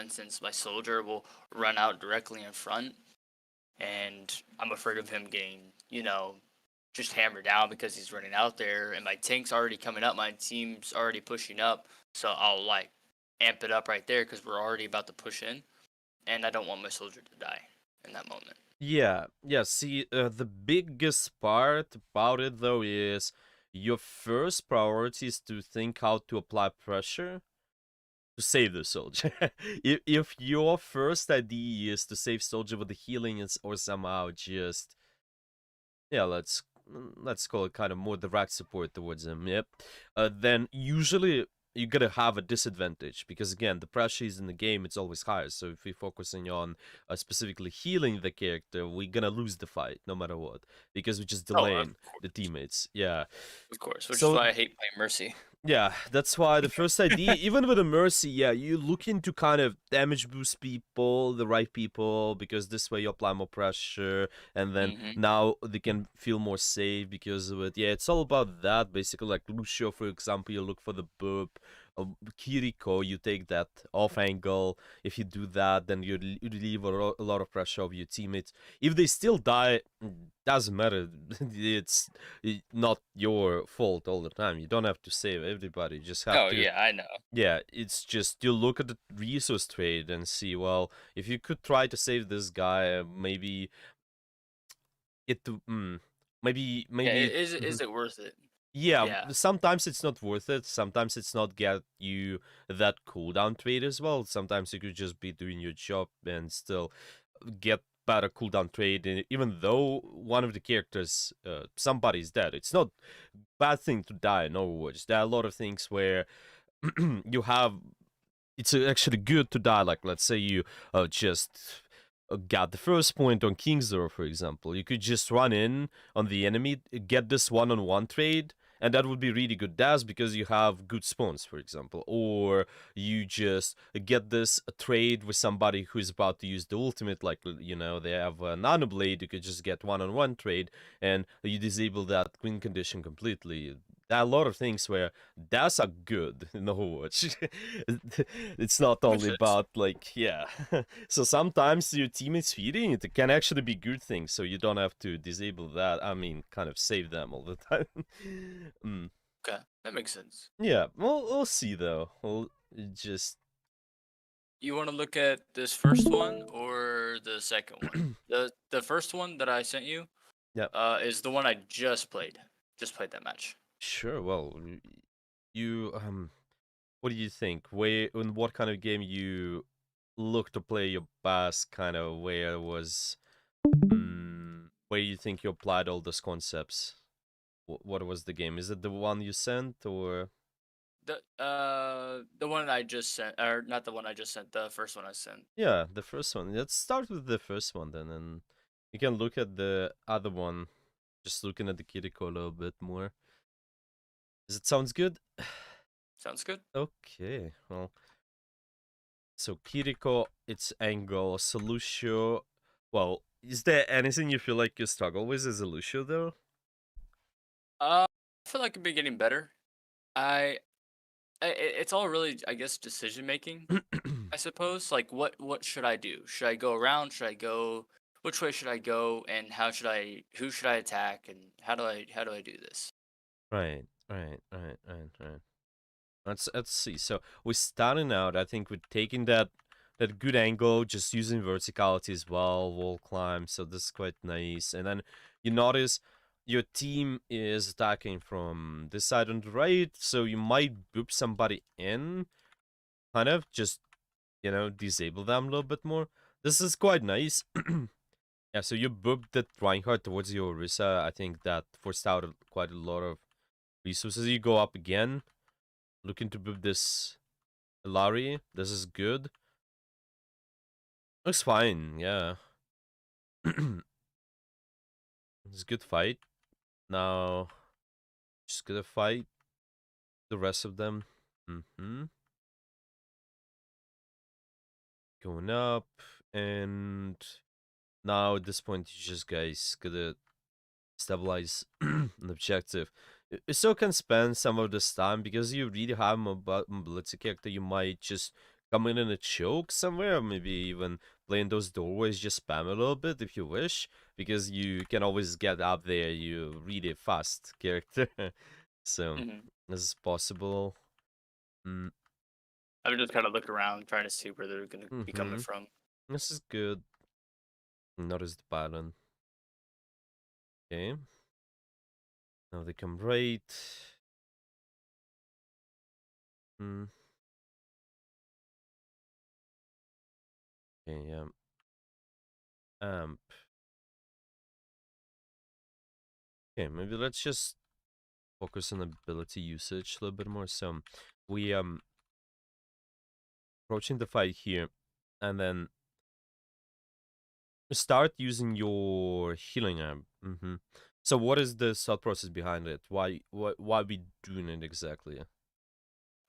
instance, my soldier will run out directly in front, and I'm afraid of him getting, just hammered down because he's running out there, and my tank's already coming up, my team's already pushing up, so I'll like amp it up right there because we're already about to push in, and I don't want my soldier to die in that moment. Yeah, yeah. See, the biggest part about it though is your first priority is to think how to apply pressure to save the soldier. If your first idea is to save soldier with the healing or somehow just let's call it kind of more direct support towards him. Yep. Then usually you're gonna have a disadvantage because again the pressure is in the game, it's always higher. So if we're focusing on specifically healing the character, we're gonna lose the fight no matter what because we're just Oh, of delaying the teammates. Yeah. course, which is So why I hate playing Mercy. yeah, that's why the first idea, even with a Mercy, yeah, you looking to kind of damage boost people, the right people, because this way you apply more pressure, and then Mm-hmm. now they can feel more safe because of it. Yeah, it's all about that, basically. Like Lucio, for example, you look for the boop. Kiriko, you take that off angle. If you do that, then you relieve a lot of pressure of your teammates. If they still die, doesn't matter. It's not your fault all the time. You don't have to save everybody. You just have Oh to. yeah, I know. Yeah, it's just you look at the resource trade and see. Well, if you could try to save this guy, maybe it. Maybe Yeah, mhm. is it worth it? Yeah, Yeah. sometimes it's not worth it. Sometimes it's not get you that cooldown trade as well. Sometimes you could just be doing your job and still get better cooldown trade. And even though one of the characters, somebody's dead, it's not bad thing to die in Overwatch. There are a lot of things where you have. It's actually good to die. Like let's say you just got the first point on Kingsdor, for example. You could just run in on the enemy, get this one-on-one trade, and that would be really good. That's because you have good spawns, for example. Or you just get this trade with somebody who's about to use the ultimate, like, they have a Nano Blade, you could just get one-on-one trade, and you disable that win condition completely. There are a lot of things where that's a good in Overwatch. It's not Which only is about, like, yeah. So sometimes your teammates feeding it can actually be good things, so you don't have to disable that. I mean, kind of save them all the time. okay. That makes sense. Yeah, we'll see though. We'll just You want to look at this first one or the second one? The first one that I sent you, yeah, is the one I just played. Just played that match. sure. Well, you what do you think? Where in what kind of game you look to play your best? Kind of where was where you think you applied all those concepts? What was the game? Is it the one you sent or? The one I just sent, or not the one I just sent, the first one I sent. Yeah, the first one. Let's start with the first one then, and you can look at the other one. Just looking at the Kiriko a little bit more. Does it sounds good? Sounds good. Okay, well, so Kiriko, its angle, Lucio. Well, is there anything you feel like you struggle with as a Lucio though? I feel like it'd be getting better. I, it's all really, I guess, decision making. I suppose. Like, what should I do? Should I go around? Should I go? Which way should I go? And how should I? Who should I attack? And how do I do this? Right. Let's see. So we're starting out. I think we're taking that good angle, just using verticality as well, wall climb. So this is quite nice. And then you notice your team is attacking from this side on the right, so you might boop somebody in, kind of just disable them a little bit more. This is quite nice. Yeah, so you booped that Reinhardt towards your Orisa. I think that forced out quite a lot of resources. You go up again, looking to boop this Larry. This is good. Looks fine, yeah. It's a good fight. Now, just gonna fight the rest of them. Going up, and now at this point, you just guys gotta stabilize an objective. You still can spend some of this time because you really have a mobility character. You might just coming in a choke somewhere, or maybe even playing those doorways, just spam a little bit if you wish, because you can always get up there. You really fast character, so Hmm. this is possible. Mm, I would just kind of look around, trying to see where they're gonna be coming mm-hmm. from. This is good. Notice the pattern. Okay. Now they come right. Mm. Okay, amp. Okay, maybe let's just focus on ability usage a little bit more. So we approaching the fight here, and then start using your healing amp. So what is the thought process behind it? Why we doing it exactly?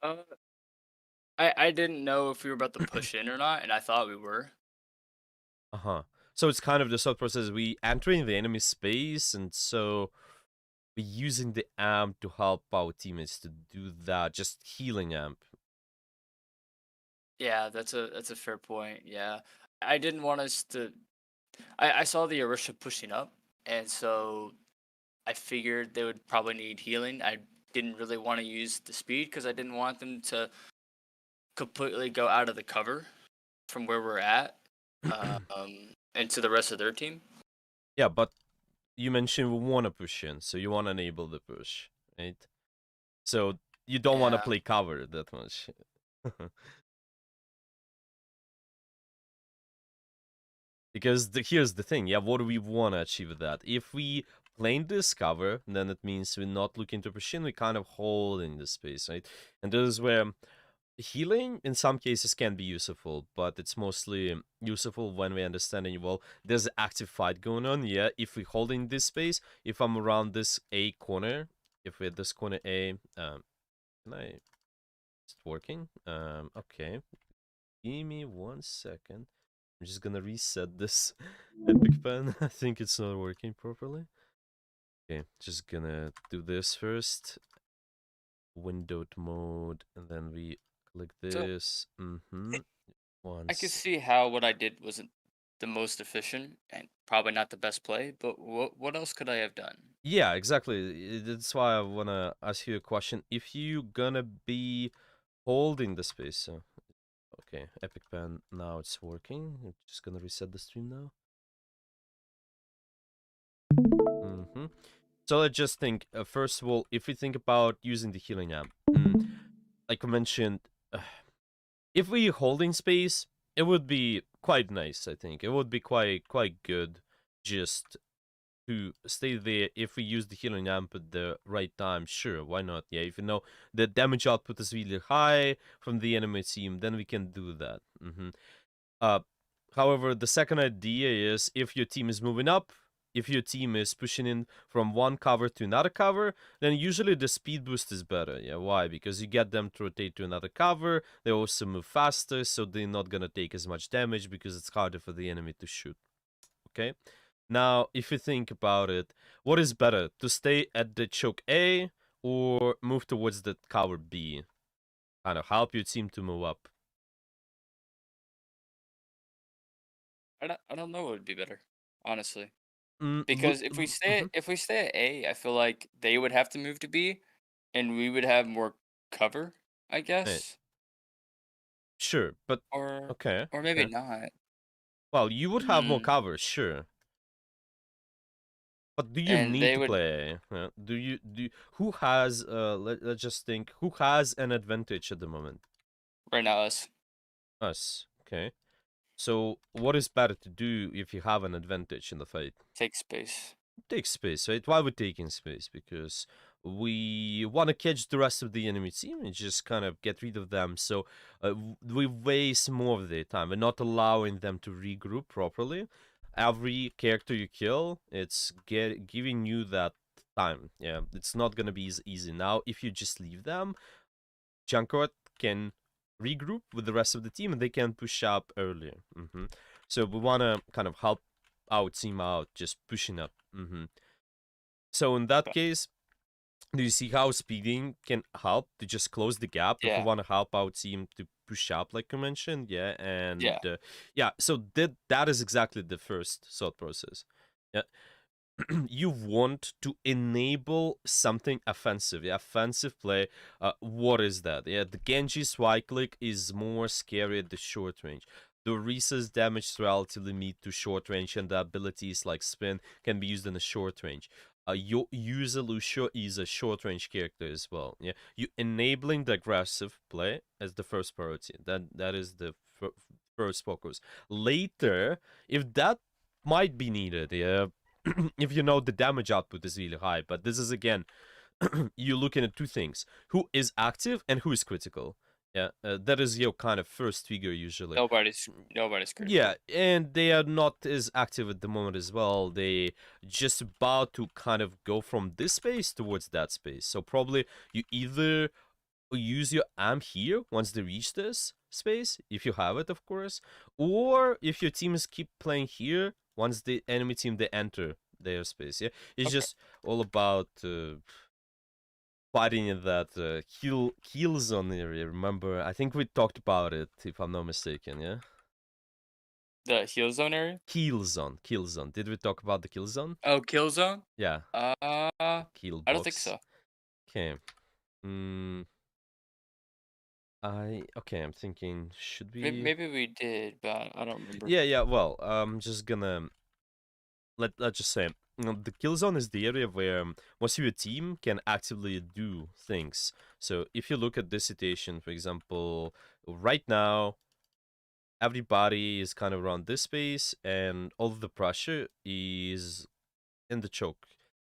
Uh, I didn't know if we were about to push in or not, and I thought we were. Uh-huh. So it's kind of the thought process. We entering the enemy space, and so we using the amp to help our teammates to do that. Just healing amp. Yeah, that's a fair point. Yeah, I didn't want us to. I saw the Arisha pushing up, and so I figured they would probably need healing. I didn't really want to use the speed because I didn't want them to completely go out of the cover from where we're at, into the rest of their team. Yeah, but you mentioned we want to push in, so you want to enable the push, right? So you don't want to Yeah. play cover that much. Because here's the thing, yeah, what do we want to achieve with that? If we playing this cover, then it means we're not looking to push in, we kind of holding the space, right? And this is where healing in some cases can be useful, but it's mostly useful when we understanding, well, there's an active fight going on. Yeah, if we holding this space, if I'm around this A corner, if we're this corner A, can I, is it working? Okay, give me 1 second. I'm just gonna reset this epic pen. I think it's not working properly. Okay, just gonna do this first. Windowed mode, and then we click So this. I could Once. see how what I did wasn't the most efficient and probably not the best play, but what else could I have done? Yeah, exactly. That's why I wanna ask you a question. If you gonna be holding the space, so okay, epic pen. Now it's working. I'm just gonna reset the stream now. So let's just think. First of all, if we think about using the healing amp, like I mentioned, if we holding space, it would be quite nice. I think it would be quite good, just to stay there. If we use the healing amp at the right time, sure, why not? Yeah, if you know the damage output is really high from the enemy team, then we can do that. Uh, However, the second idea is if your team is moving up, if your team is pushing in from one cover to another cover, then usually the speed boost is better. Yeah, why? Because you get them to rotate to another cover, they also move faster, so they're not gonna take as much damage because it's harder for the enemy to shoot. Okay? Now, if you think about it, what is better? To stay at the choke A or move towards the cover B? Kind of help your team to move up. I don't know what would be better, honestly. Mm, Because if we stay at A, I feel like they would have to move to B, and we would have more cover, I eh, guess, sure, but or okay, or maybe okay. not. Well, you would have more Mm. cover, sure. But do you And need they to would play? Who has let's just think who has an advantage at the moment? right now us Us. Okay. So what is better to do if you have an advantage in the fight? take space. Take space, right? Why we're taking space? Because we want to catch the rest of the enemy team and just kind of get rid of them. So we waste more of their time. We're not allowing them to regroup properly. Every character you kill, it's giving you that time. Yeah, it's not gonna be as easy. Now, if you just leave them, Junkrat can regroup with the rest of the team and they can push up earlier. So we want to kind of help our team out, just pushing up. So in that But case, Do you see how speeding can help to just close the gap if we Yeah. want to help our team to push up, like you mentioned? Yeah, and Yeah. yeah, so that is exactly the first thought process. Yeah, you want to enable something offensive. Yeah, offensive play. What is that? Yeah, the Genji's right click is more scary at the short range. The Orisa's damage is relatively meet to short range, and the abilities like spin can be used in the short range. Your user Lucio is a short range character as well. Yeah, you enabling the aggressive play as the first priority. That is the first focus. Later, if that might be needed, yeah, if you know the damage output is really high. But this is again, you're looking at two things: who is active and who is critical. Yeah, that is your kind of first figure usually. Nobody's Yeah, critical. and they are not as active at the moment as well. They just about to kind of go from this space towards that space. So probably you either use your amp here once they reach this space, if you have it, of course, or if your teams keep playing here once the enemy team they enter their space. Yeah, it's Okay. just all about fighting in that kill zone area. Remember, I think we talked about it, if I'm not mistaken. Yeah, The heal zone area? kill zone. Did we talk about the kill zone? Oh, kill zone? Yeah, I kill don't think box. so. Okay. Hmm. Okay. I'm thinking, should we? Maybe we did, but I don't remember. Yeah, yeah. Well, I'm just gonna let's just say, the kill zone is the area where most of your team can actively do things. So if you look at this situation, for example, right now everybody is kind of around this space, and all of the pressure is in the choke.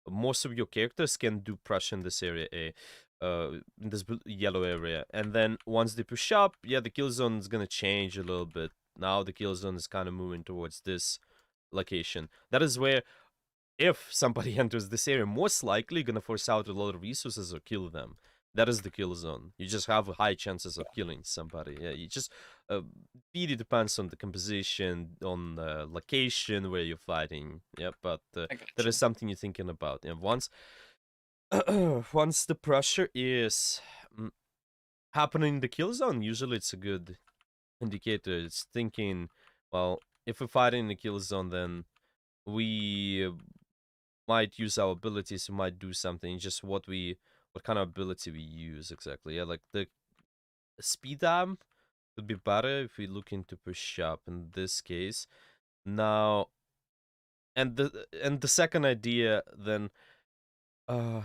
Most of your characters can do pressure in this area, in this yellow area, and then once they push up, yeah, the kill zone is gonna change a little bit. Now the kill zone is kind of moving towards this location. That is where, if somebody enters this area, most likely gonna force out a lot of resources or kill them. That is the kill zone. You just have high chances of killing somebody. Yeah, you just really depends on the composition, on the location where you're fighting. Yeah, but I that is gotcha. something you're thinking about. And once once the pressure is mm, happening in the kill zone, usually it's a good indicator. It's thinking, well, if we're fighting in the kill zone, then we might use our abilities, we might do something. Just what kind of ability we use exactly. Yeah, like the speed amp would be better if we look into push up in this case. Now, and the second idea then, uh,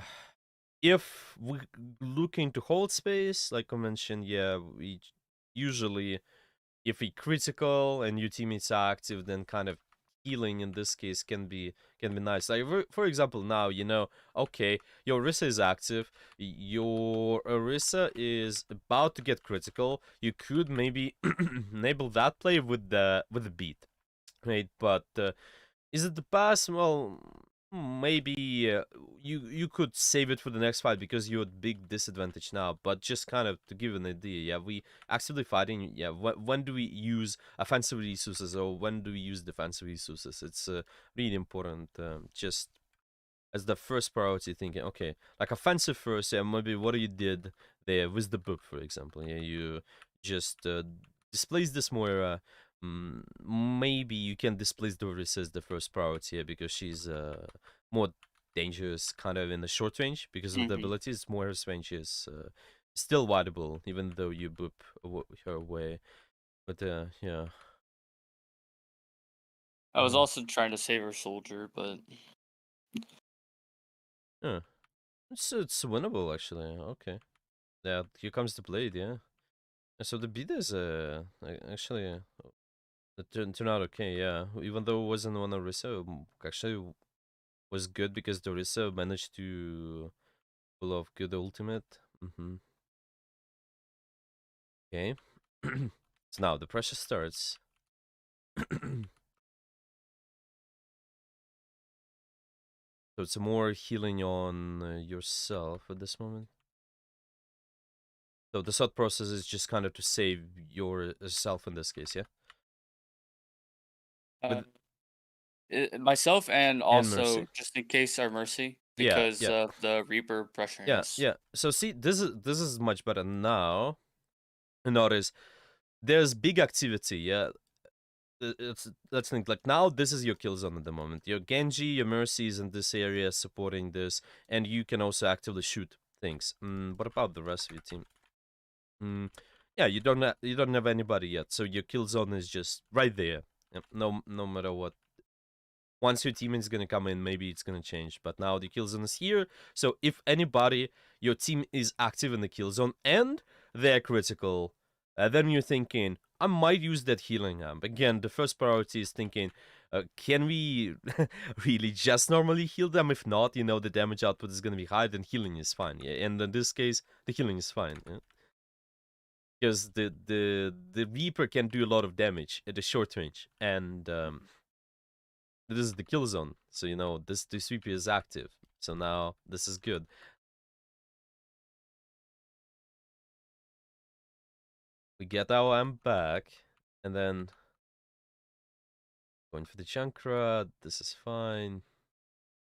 if we look into hold space, like I mentioned, yeah, we usually, if we critical and your teammates are active, then kind of healing in this case can be nice. Like for example, now okay, your Orisa is active, your Orisa is about to get critical. You could maybe enable that play with the beat, right? But is it the pass? Well, maybe you could save it for the next fight because you're at big disadvantage now. But just kind of to give an idea, yeah, we actively fighting. Yeah, when do we use offensive resources or when do we use defensive resources? It's really important. Just as the first priority, thinking, okay, like offensive first, yeah, maybe what you did there with the book, for example, yeah, you just displace this Moira. Maybe you can displace Doris as the first priority, yeah, because she's more dangerous kind of in the short range because of the Hmm. abilities. Moira's range is still wideable, even though you boop her away. But yeah. I was also trying to save her soldier, but Yeah. It's winnable actually. Okay. Yeah, here comes the blade, yeah. So the beat is actually it turned out okay, yeah. Even though it wasn't one of Rissa, actually was good because the Rissa managed to pull off good ultimate. Okay. So now the pressure starts. So it's more healing on yourself at this moment. So the thought process is just kind of to save yourself in this case, yeah. uh, With myself and and also mercy. just in case our mercy. Yeah, because yeah, of the Reaper pressuring yeah, us. yeah. So see, this is much better now. Notice there's big activity. Yeah, it's let's think like now this is your kill zone at the moment. Your Genji, your Mercy is in this area supporting this, and you can also actively shoot things. What about the rest of your team? Yeah, you don't have anybody yet, so your kill zone is just right there. Yep, no matter what. Once your team is gonna come in, maybe it's gonna change. But now the kill zone is here, so if anybody, your team is active in the kill zone and they're critical, then you're thinking, I might use that healing amp. Again, the first priority is thinking, can we really just normally heal them? If not, the damage output is gonna be high, then healing is fine. Yeah, and in this case, the healing is fine. Yeah? Because the Reaper can do a lot of damage at a short range, and this is the kill zone, so this Reaper is active. So now this is good. We get our amp back, and then going for the Chankra. This is fine.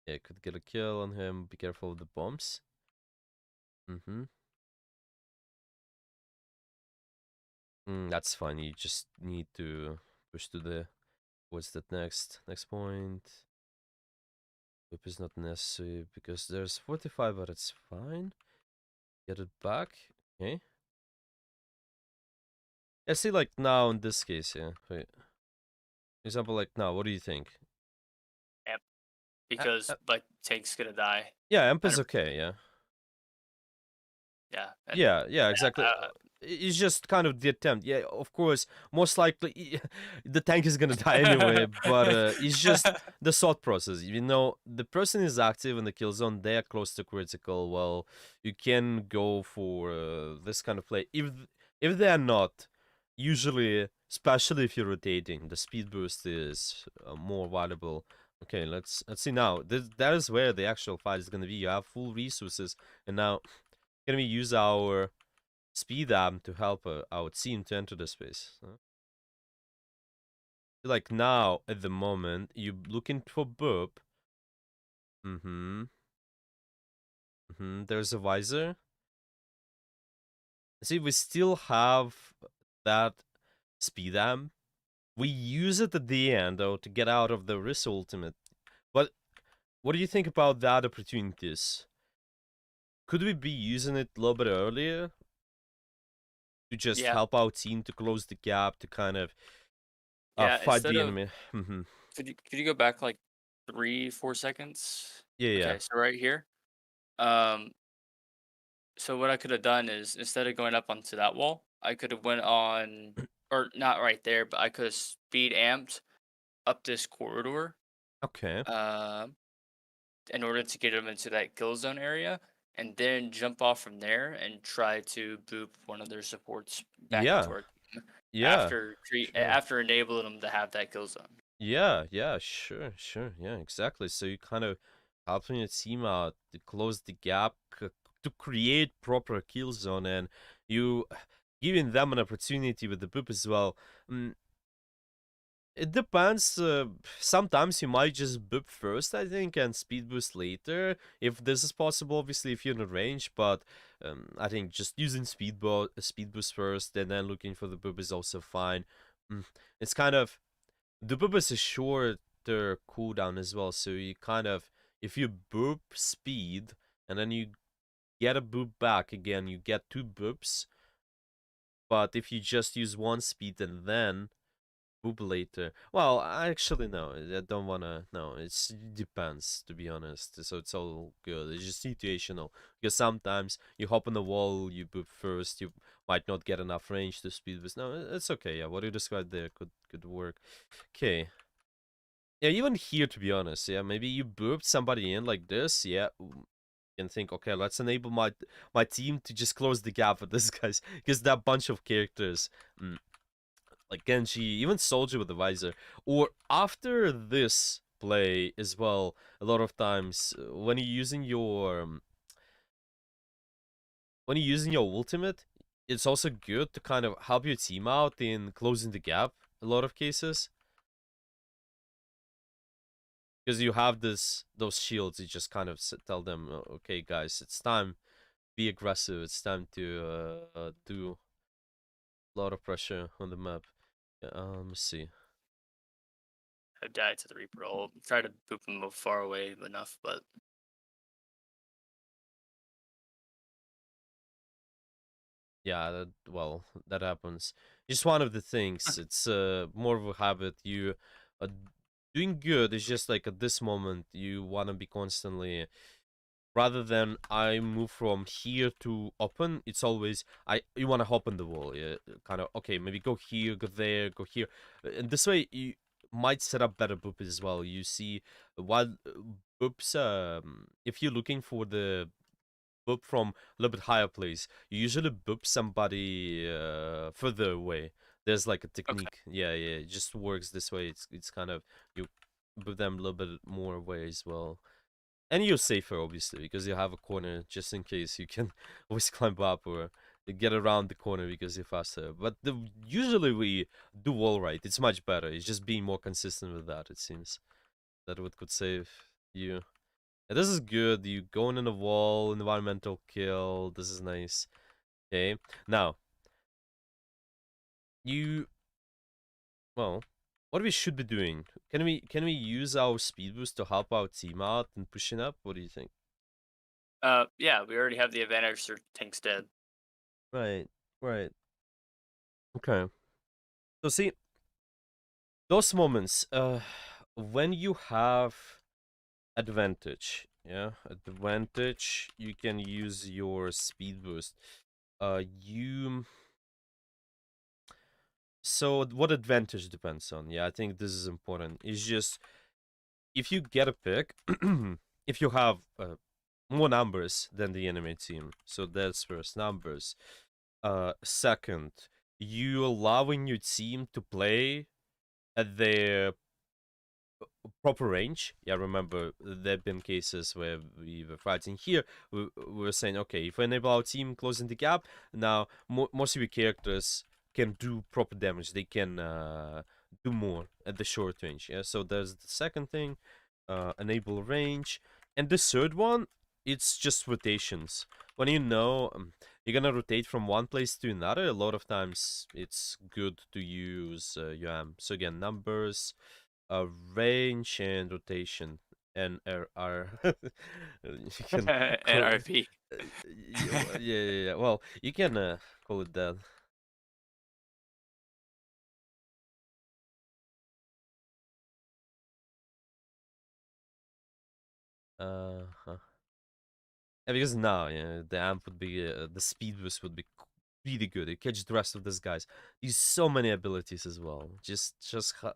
Yeah, could get a kill on him. Be careful of the bombs. That's fine. You just need to push to the. What's that next point? Whip is not necessary because there's 45, but it's fine. Get it back. Okay. I see, like, now in this case, yeah. Wait. For example, like, now, what do you think? Yep. Uh, Because uh, like tank's gonna die. yeah, Amp is 100%. okay, yeah. Yeah, and Yeah, exactly. It's just kind of the attempt. Yeah, of course, most likely the tank is gonna die anyway, but it's just the thought process. The person is active in the kill zone, they are close to critical. Well, you can go for this kind of play. If they are not, usually, especially if you're rotating, the speed boost is more valuable. Okay, let's see now. That is where the actual fight is gonna be. You have full resources, and now can we use our speed amp to help our team to enter the space? Like now, at the moment, you looking for Boop. There's a visor. See, we still have that speed amp. We use it at the end, though, to get out of the Risk ultimate. But what do you think about that opportunities? Could we be using it a little bit earlier to just yeah, help our team to close the gap to kind of yeah. fight Instead the of enemy? could you go back like 3-4 seconds? Yeah, yeah. Okay, so right here. Um, so what I could have done is instead of going up onto that wall, I could have went on, or not right there, but I could have speed amped up this corridor. Okay. Um, in order to get him into that kill zone area, and then jump off from there and try to boop one of their supports back into Yeah. our team Yeah. Sure. after enabling them to have that kill zone. Yeah, sure. Yeah, exactly. So you kind of helping your team out to close the gap, to create proper kill zone, and you giving them an opportunity with the boop as well. Mm, it depends. Sometimes you might just boop first, I think, and speed boost later, if this is possible. Obviously, if you're in a range, but I think just using speed boost first and then looking for the boop is also fine. It's kind of the boop is a shorter cooldown as well, so you kind of, if you boop speed and then you get a boop back again, you get two boops. But if you just use one speed and then boop later, well, actually no, I don't wanna. No, it depends, to be honest. So it's all good. It's just situational because sometimes you hop on the wall, you boop first, you might not get enough range to speed boost. No, it's okay. Yeah, what you described there could work. Okay. Yeah, even here, to be honest, yeah, maybe you booped somebody in like this, yeah, and think, okay, let's enable my team to just close the gap with this guys, because that bunch of characters, like Genji, even Soldier with the visor, or after this play as well, a lot of times when you're using your ultimate, it's also good to kind of help your team out in closing the gap. A lot of cases. because you have those shields. You just kind of tell them, okay, guys, it's time. Be aggressive. It's time to do a lot of pressure on the map. Yeah, let's see. I died to the Reaper ult. Try to boop him far away enough, but Yeah, well, that happens. Just one of the things. It's more of a habit. You are doing good. It's just like at this moment you want to be constantly, rather than I move from here to open. It's always you want to hop on the wall. Yeah, kind of okay. Maybe go here, go there, go here, and this way you might set up better boops as well. You see, while boops, if you're looking for the boop from a little bit higher place, you usually boop somebody further away. There's like a okay. technique. Yeah, yeah, it just works this way. It's kind of you boop them a little bit more away as well. And you're safer, obviously, because you have a corner just in case you can always climb up or get around the corner because you're faster. But usually we do all right. It's much better. It's just being more consistent with that, it seems. That what could save you. Yeah, this is good. You going in the wall, environmental kill. This is nice. Okay. Now, you well, what we should be doing? Can we use our speed boost to help our team out and pushing up? What do you think? Yeah, we already have the advantage. Their tank's dead. Right. Right. Okay. So see, those moments, when you have advantage, yeah, advantage, you can use your speed boost. You So what advantage depends on? Yeah, I think this is important. It's just if you get a pick, if you have more numbers than the enemy team, so that's first numbers. Second, you allowing your team to play at their proper range. Yeah, remember there've been cases where we were fighting here. We were saying, okay, if we enable our team closing the gap, now most of your characters can do proper damage. They can do more at the short range. Yeah, so there's the second thing, enable range, and the third one, it's just rotations. When you know you're gonna rotate from one place to another, a lot of times it's good to use UM. So again, numbers, range and rotation, and R. You can And call RP. yeah, yeah, yeah. Well, you can call it that. Huh. Yeah, because now, yeah, the amp would be the speed boost would be really good. It catches the rest of these guys. Use so many abilities as well. Just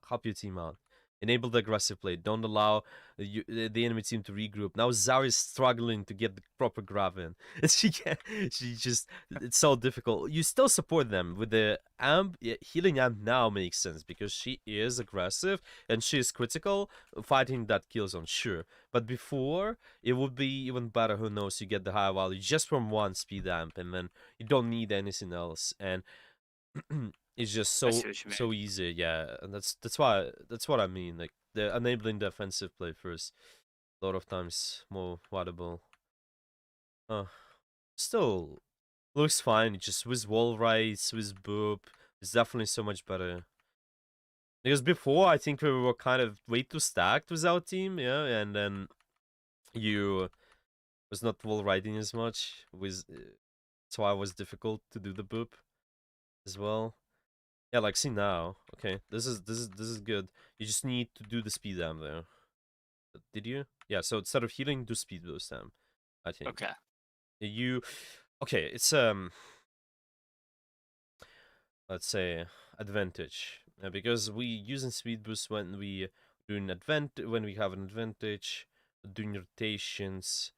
help your team out. Enable the aggressive play. Don't allow the enemy team to regroup. Now Zari is struggling to get the proper grab in. She can't. She just. It's so difficult. You still support them with the amp. Yeah, healing amp now makes sense because she is aggressive and she is critical. Fighting that kill zone, sure. But before, it would be even better. Who knows? You get the high value just from one speed amp, and then you don't need anything else. And it's just I so see what you mean. so easy. Yeah, and that's what I mean. Like the enabling the offensive play first. A lot of times more valuable. Uh, Still looks fine. Just with wall rights, with boop, it's definitely so much better. Because before, I think we were kind of way too stacked with our team, yeah, and then you was not wall riding as much. With That's why it was difficult to do the boop as well. Yeah, like see now. Okay, this is good. You just need to do the speed dam there. Did you? Yeah. So instead of healing, do speed boost dam. I think Okay. you. Okay, it's let's say advantage because we using speed boost when we when we have an advantage, doing rotations.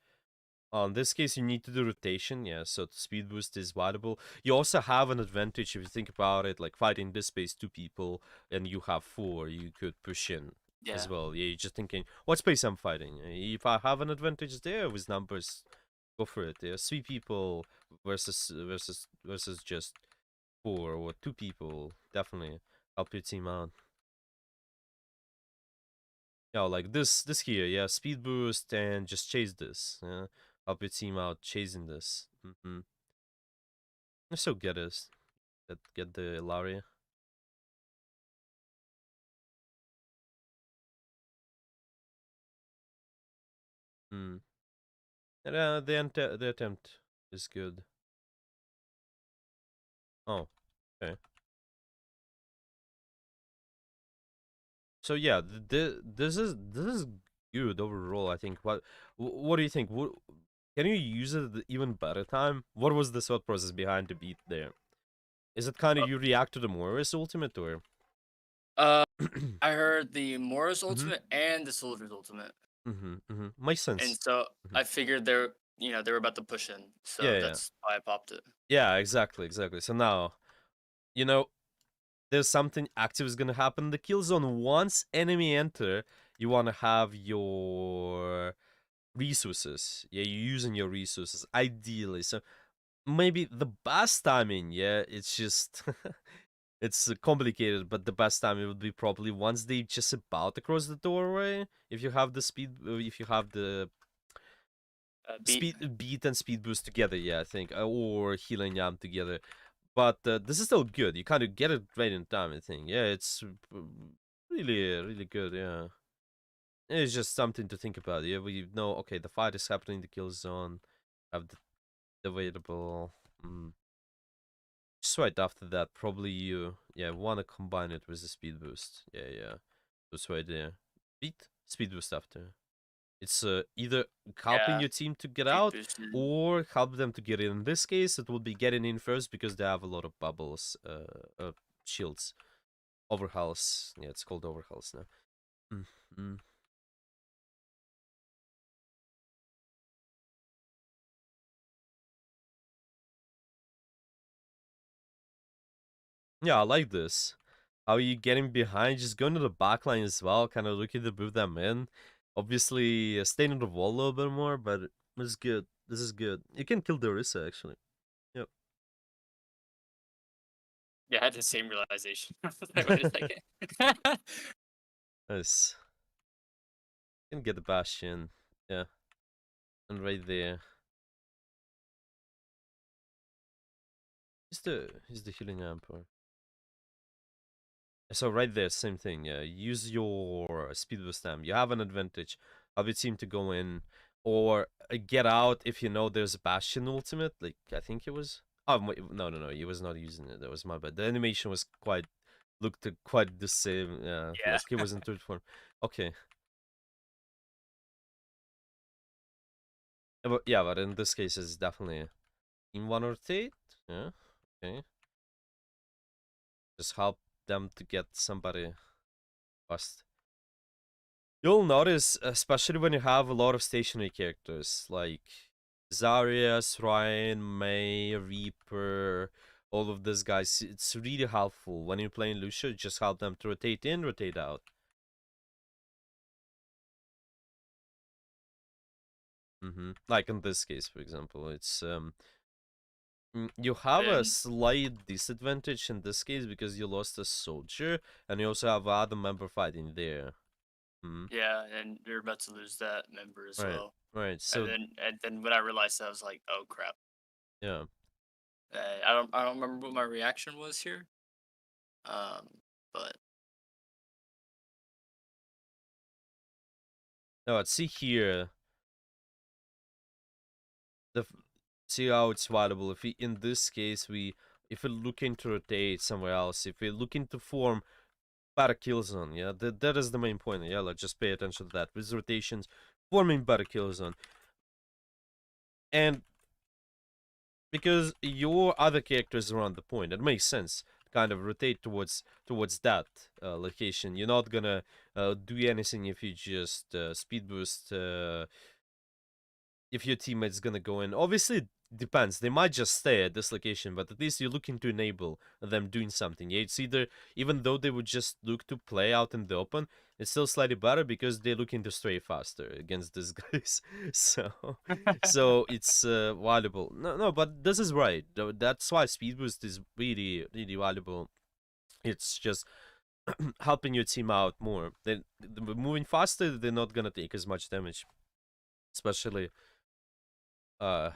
In this case, you need to do rotation, yeah, so the speed boost is valuable. You also have an advantage if you think about it, like fighting this space, two people, and you have four, you could push in as Yeah. well. Yeah, you're just thinking, what space I'm fighting? If I have an advantage there with numbers, go for it. Yeah, three people versus just four or two people, definitely help your team out. Yeah, like this here, yeah, speed boost and just chase this. Yeah, help your team out chasing this. I still get this. Get the Ilaria. Hmm. And, the attempt is good. Oh, okay. So yeah, this is good overall. I think. What do you think? Can you use it even better time? What was the thought process behind the beat there? Is it kind of you react to the Morris ultimate or? Uh, I heard the Morris Mm-hmm. ultimate and the Soldier's ultimate, Mm-hmm. Mm-hmm. Makes and sense. so Mm-hmm. I figured they were about to push in, Yeah, so yeah, that's why I popped it. yeah. Exactly, exactly. So now, you know, there's something active is gonna happen. The kill zone. Once enemy enter, you wanna have your resources. Yeah, you're using your resources ideally. So maybe the best timing, yeah, it's just it's complicated, but the best timing would be probably once they just about to cross the doorway. If you have the speed, if you have the Beat. speed beat and speed boost together, yeah, I think, or healing yam together. But this is still good. You kind of get it right in time, I think. Yeah, it's really really good. Yeah, it's just something to think about. Yeah, we know. Okay, the fight is happening in the kill zone. Have the available. Just right after that, probably you, yeah, want to combine it with the speed boost. Yeah, yeah, that's right there. Beat speed boost after. It's either helping Yeah, your team to get beat out boosted. or help them to get in. In this case, it will be getting in first because they have a lot of bubbles, shields, overhauls. Yeah, it's called overhauls now. Mm-hmm. Yeah, I like this. How you getting behind, just going to the back line as well, kind of looking to move them in. Obviously, staying on the wall a little bit more, but this is good. This is good. You can kill the Orisa, actually. Yep. Yeah, I had the same realization. I was like, wait a second. Nice. Can get the Bastion. Yeah. And right there. He's the healing amp. So right there, same thing. Yeah, use your speed boost amp. You have an advantage. Have your team to go in or get out if you know there's a Bastion ultimate. Like I think it was. Oh no, no, no. He was not using it. That was my bad. The animation was quite looked quite the same. Yeah, like he Yeah. was in third form. Okay. But in this case, it's definitely in one rotate. Yeah. Okay. Just help them to get somebody fast. You'll notice, especially when you have a lot of stationary characters like Zarya, Ryan, May, Reaper, all of these guys. It's really helpful when you're playing Lucio. Just help them to rotate in, rotate out. Like in this case, for example, it's you have a And slight disadvantage in this case because you lost a soldier, and you also have other member fighting there. Mm. yeah, and you're about to lose that member as Right, well. right. And So then when I realized that, I was like, oh crap. yeah. I don't remember what my reaction was here. Um, but Now let's see here. The see how it's viable. If we, in this case, if we're looking to rotate somewhere else, if we're looking to form better kill zone, yeah, that is the main point. Yeah, let's just pay attention to that. With rotations, forming better kill zone, and because your other characters are on the point, it makes sense. Kind of rotate towards that location. You're not gonna do anything if you just speed boost if your teammate's gonna go in. Obviously, it depends. They might just stay at this location, but at least you're looking to enable them doing something. Yeah, it's either even though they would just look to play out in the open, it's still slightly better because they're looking to stray faster against these guys. So it's valuable. No, no, but this is right. That's why speed boost is really really valuable. It's just helping your team out more. Then moving faster, they're not gonna take as much damage, especially uh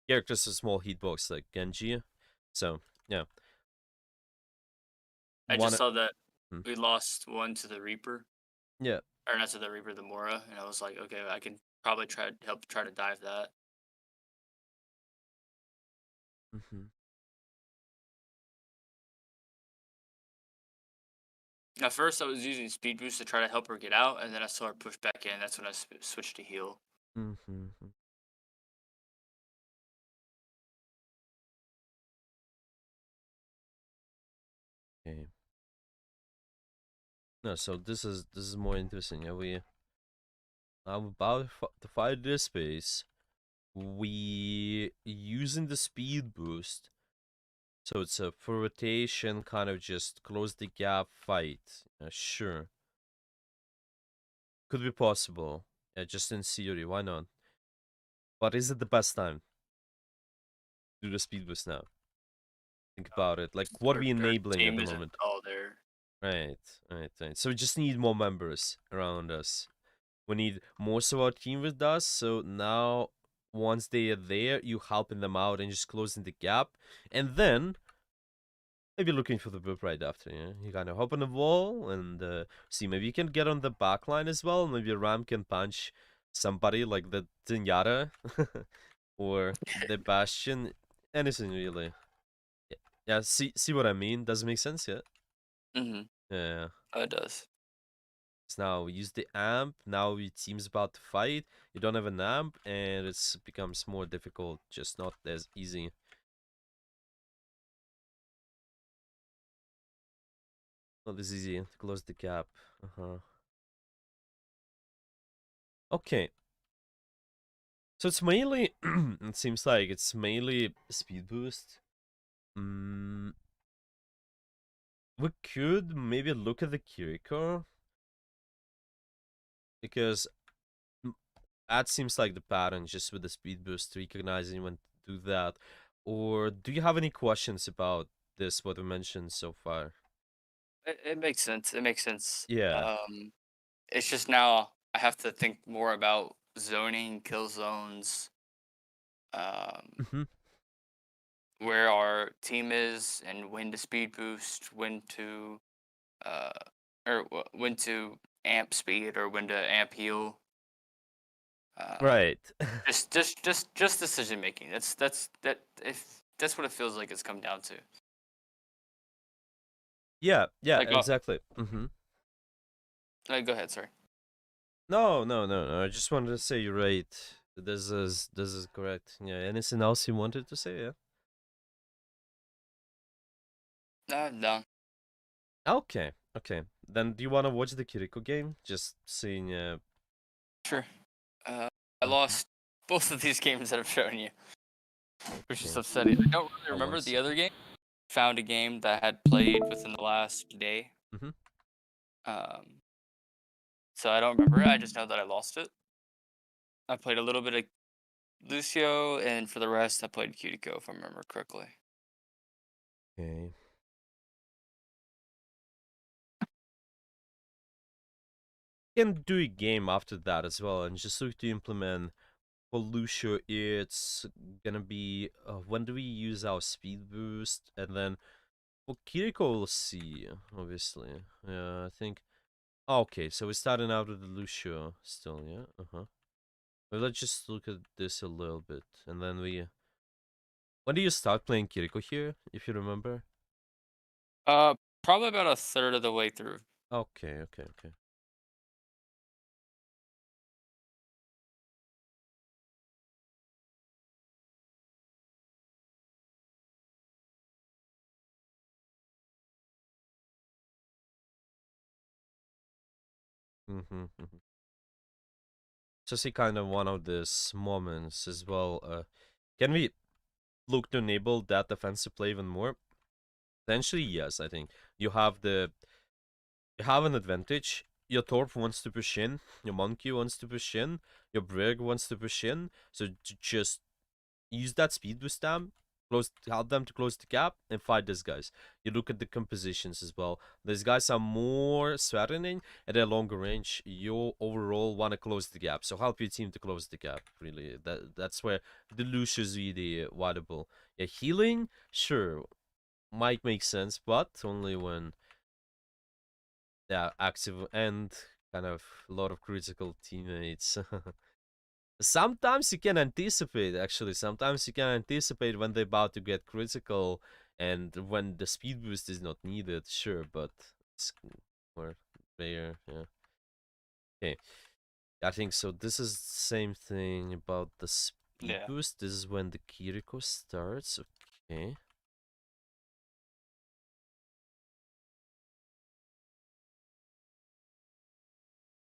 characters with small hitbox like Genji. So yeah, I just one. saw that Hmm. we lost one to the Reaper, Yeah. or not to the Reaper, the Mora, and I was like, okay, I can probably try to dive that. Hmm. At first, I was using speed boost to try to help her get out, and then I saw her push back in. That's when I switched to heal. Hmm. Okay. No, so this is more interesting. Yeah, I'm about to fight this space. We using the speed boost, so it's a for rotation, kind of just close the gap fight. Sure, could be possible. Yeah, just in theory, why not? But is it the best time to do the speed boost now? Think about it. Like, what are we Our enabling at team the isn't moment? all there. Right, right. So we just need more members around us. We need most of our team with us. So now, once they are there, you helping them out and just closing the gap, and then maybe looking for the whip right after. Yeah, you kind of hop on the wall and see. Maybe you can get on the back line as well. Maybe Ram can punch somebody like the Zenyatta or the Bastion. Anything really. Yeah, yeah. See what I mean? Does it make sense? Yeah. Mm-hmm. Yeah. Oh, it does. So now we use the amp. Now your team's about to fight. You don't have an amp, and it becomes more difficult. Just not as easy. Not as easy to close the gap. Okay. So it's mainly. It seems like it's mainly speed boost. Mm, we could maybe look at the Kiriko because that seems like the pattern, just with the speed boost, recognizing when to do that. Or do you have any questions about this? What we mentioned so far? It makes sense. It makes sense. Yeah. It's just now I have to think more about zoning, kill zones, um, Hmm. where our team is, and when to speed boost, when to uh, when to amp speed or when to amp heal. Um, Right. just decision making. That if that's what it feels like it's come down to. Yeah. Yeah. Like, Exactly. go ahead. Sorry. No. No. No. No. I just wanted to say you're right. This is correct. Yeah. Anything else you wanted to say? Yeah. No, no. Okay. Okay. Then do you want to watch the Kiriko game? Just seeing. Sure. Uh, I Mhm. lost both of these games that I've shown you, which is Okay. upsetting. I don't really Oh, one remember the other second. game. Found a game that I had played within the last day. Mhm. Um, so I don't remember it. I just know that I lost it. I played a little bit of Lucio, and for the rest, I played Cutico, if I remember correctly. Okay. Can do a game after that as well, and just look to implement. For Lucio, it's gonna be when do we use our speed boost, and then for Kiriko, we'll see. Obviously, yeah, I think. Oh, okay, so we're starting out with the Lucio still, yeah. Well, let's just look at this a little bit, and then we. When do you start playing Kiriko here, if you remember? Uh, Probably about a third of the way through. Okay, okay, okay. Mm-hmm. So see, kind of one of these moments as well. Can we look to enable that defensive play even more? Potentially, yes. I think you have an advantage. Your Torp wants to push in, your Monkey wants to push in, your Brig wants to push in. So just use that speed boost stam help them to close the gap and fight these guys. You look at the compositions as well. These guys are more threatening at a longer range. You overall want to close the gap, so help your team to close the gap. Really, that's where the Lucio is really valuable. Yeah, healing, sure, might make sense, but only when active and kind of a lot of critical teammates. Sometimes you can anticipate, actually. Sometimes you can anticipate when they're about to get critical and when the speed boost is not needed, sure, but it's more rare, yeah. Okay, I think so. This is the same thing about the speed Yeah. boost. This is when the Kiriko starts. Okay.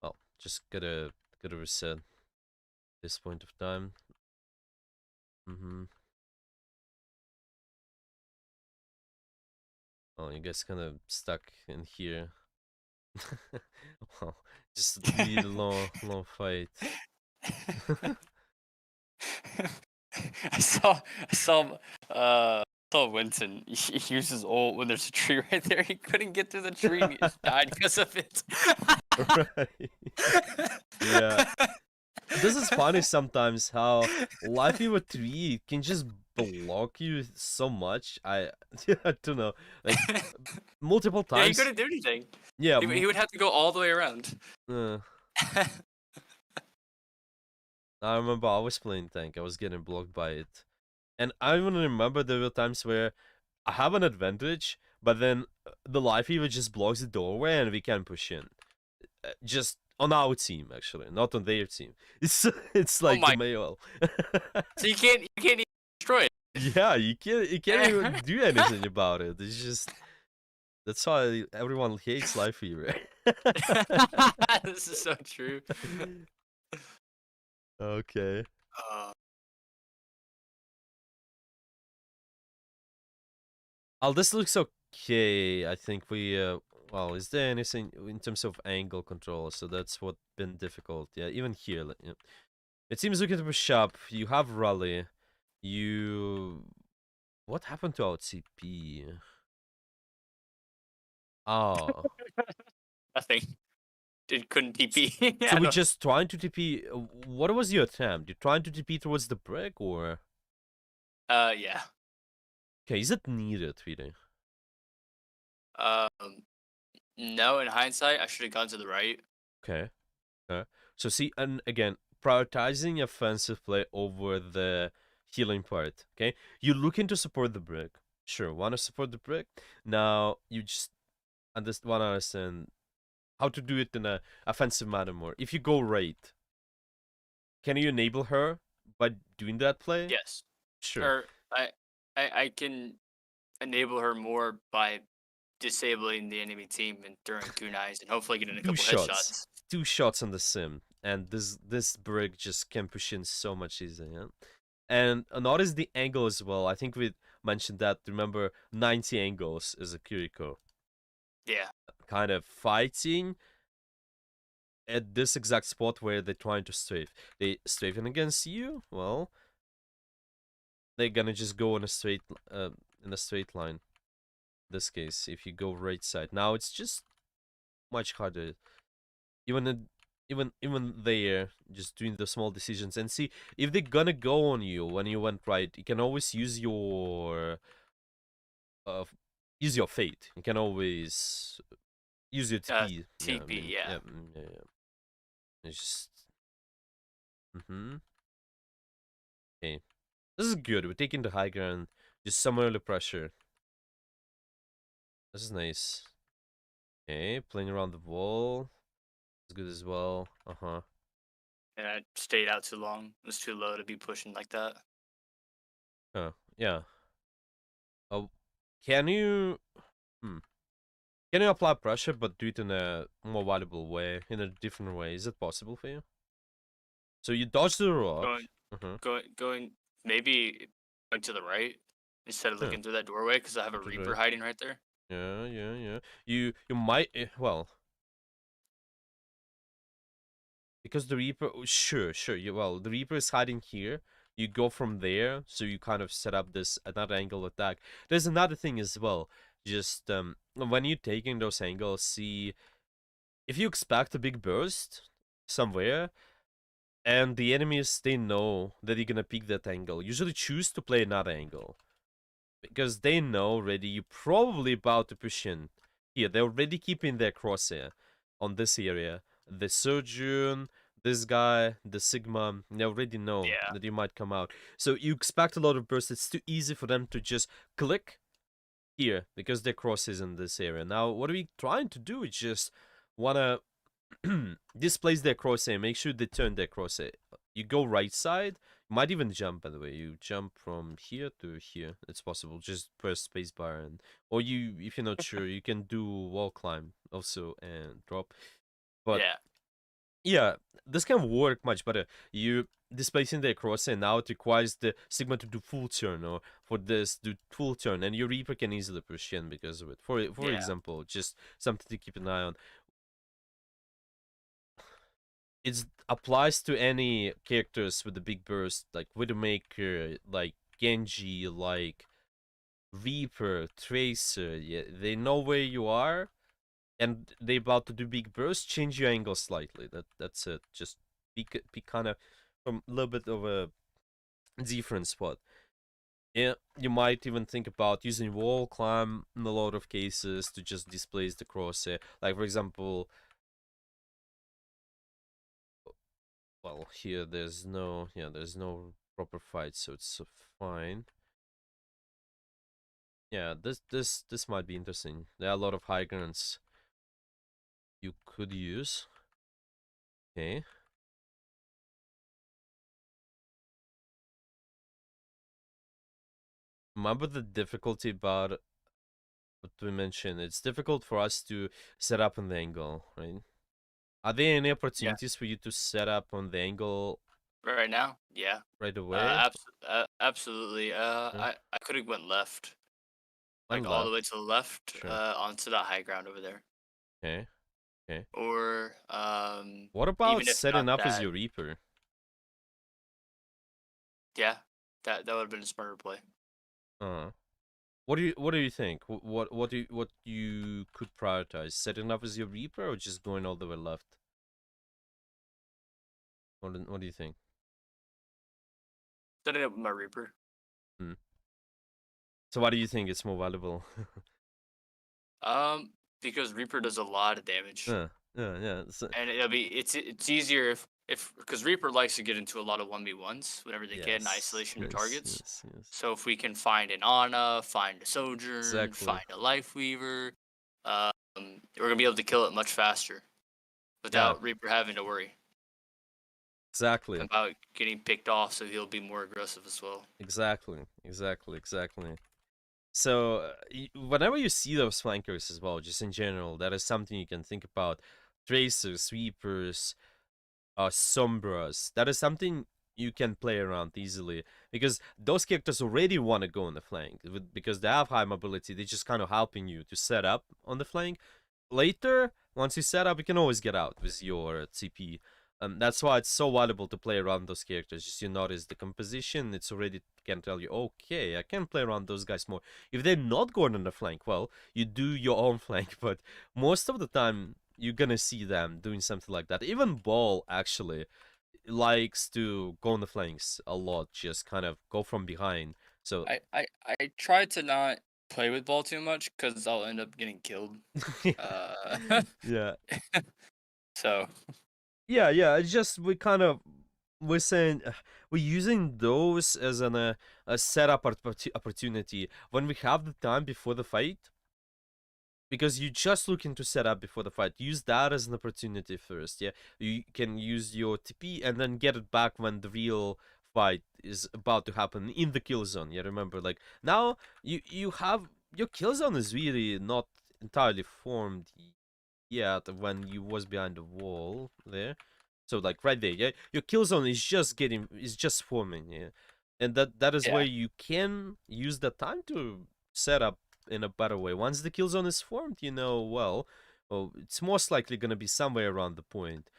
Well, just gotta reset this point of time. Oh, you guys kind of stuck in here. Well, just really long fight. I saw Winston. He uses ult when there's a tree right there. He couldn't get through the tree and he just died because of it. Right. Yeah. This is funny sometimes how Life Evo 3 can just block you so much. I don't know. Like multiple Yeah, he times. couldn't do anything. Yeah. He would have to go all the way around. I remember I was playing tank. I was getting blocked by it. And I even remember there were times where I have an advantage, but then the Life Evo just blocks the doorway and we can push in. Just on our team, actually, not on their team. It's like the mail. So you can't even destroy it. Yeah, you can't even do anything about it. It's just that's why everyone hates Life Fever. This is so true. Okay. Oh, this looks okay. I think we well, is there anything in terms of angle control? So that's what been difficult. Yeah, even here. Yeah. It seems we can push up. You have rally. You. What happened to our CP? Oh. Nothing. It couldn't TP. So we're just trying to TP. What was your attempt? You trying to TP towards the brick or? Yeah. Okay, is it needed really? No. In hindsight, I should have gone to the right. Okay. So see, and again, prioritizing offensive play over the healing part. Okay, you're looking to support the brick. Sure, want to support the brick. Now you just want to understand how to do it in a offensive manner more. If you go right, can you enable her by doing that play? Yes. Sure. Or I can enable her more by disabling the enemy team and throwing kunais and hopefully getting a couple headshots. 2 shots on the sim, and this brick just can push in so much easier. Yeah? And notice the angle as well. I think we mentioned that. Remember, 90 angles is a Kiriko. Yeah. Kind of fighting at this exact spot where they're trying to strafe. They strafing against you. Well, they're gonna just go in a straight line. In this case, if you go right side, now it's just much harder. Even there, just doing the small decisions and see if they're gonna go on you when you went right. You can always use your fate. You can always use your TP. TP, yeah. It's just Okay, this is good. We're taking the high ground. Just some early pressure. This is nice. Okay, playing around the wall. It's good as well. And I stayed out too long. It was too low to be pushing like that. Yeah. Oh, can you? Can you apply pressure but do it in a more valuable way, in a different way? Is it possible for you? So you dodge the rock. Going maybe going to the right instead of looking through that doorway because I have a Reaper hiding right there. Yeah. You might well because the Reaper. Sure. The Reaper is hiding here. you go from there, so you kind of set up this another angle attack. There's another thing as well. Just when you're taking those angles, see if you expect a big burst somewhere, and the enemies, they know that you're gonna pick that angle. Usually choose to play another angle, because they know already you're probably about to push in. Here, they're already keeping their crosshair on this area. The Surgeon, this guy, the Sigma, they already know Yeah. that you might come out. So you expect a lot of bursts. It's too easy for them to just click here, because their cross is in this area. Now, what are we trying to do? We just wanna displace their crosshair, make sure they turn their crosshair. You go right side, you might even jump, by the way. You jump from here to here. It's possible. Just press spacebar, and or you, if you're not sure, you can do wall climb also and drop. But Yeah. yeah, this can work much better. You displacing the crosshair, now it requires the Sigma to do full turn, or for this do full turn, and your Reaper can easily push in because of it. For Yeah. example, just something to keep an eye on. It applies to any characters with a big burst, like Widowmaker, like Genji, like Reaper, Tracer. Yeah, they know where you are, and they about to do big burst. Change your angle slightly. That's it. Just be kind of from a little bit of a different spot. Yeah, you might even think about using wall climb in a lot of cases to just displace the crosshair. Like for example, well, here there's no, yeah, there's no proper fight, so it's fine. Yeah, this might be interesting. There are a lot of high grounds you could use. Okay. Remember the difficulty about what we mentioned. It's difficult for us to set up on the angle, right? Are there any Yeah. opportunities for you to set up on the angle Right now, yeah. right away? Absolutely. Yeah. I could have went left, One like all the way left. to the left, Sure. onto the high ground over there, Okay. Okay. or What about even if not setting up as that, your Reaper? yeah, that would have been a smarter play. Uh, what do you think? What you could prioritize? Setting up as your Reaper or just going all the way left? What do you think? Setting up with my Reaper, Hmm. So why do you think it's more valuable? because Reaper does a lot of damage, Yeah. and it's easier if because Reaper likes to get into a lot of 1v1s whenever they can in Yes, isolation to yes, targets. yes, yes. So if we can find an Ana, find a Sojourn, Exactly. find a Life Weaver, we're gonna be able to kill it much faster Yeah, without Reaper having to worry exactly. about getting picked off. So he'll be more aggressive as well. Exactly. So, whenever you see those flankers as well, just in general, that is something you can think about. Tracers, sweepers, sombras. That is something you can play around easily, because those characters already want to go on the flank because they have high mobility. They're just kind of helping you to set up on the flank. Later, once you set up, you can always get out with your TP. That's why it's so valuable to play around those characters. Just you notice the composition, it's already can tell you, okay, I can play around those guys more. If they're not going on the flank, well, you do your own flank, but most of the time you're gonna see them doing something like that. Even Ball actually likes to go on the flanks a lot, just kind of go from behind. So I try to not play with ball too much because I'll end up getting killed. Uh, yeah, so yeah. It's just we're saying we're using those as a setup opportunity when we have the time before the fight, because you're just looking to set up before the fight. Use that as an opportunity first. Yeah, you can use your TP and then get it back when the real fight is about to happen in the kill zone. Yeah, remember, like now you have your kill zone is really not entirely formed yet when you was behind the wall there. So like right there, yeah, your kill zone is just forming, yeah, and that is where yeah, you can use that time to set up in a better way. Once the kill zone is formed, well, it's most likely gonna be somewhere around the point.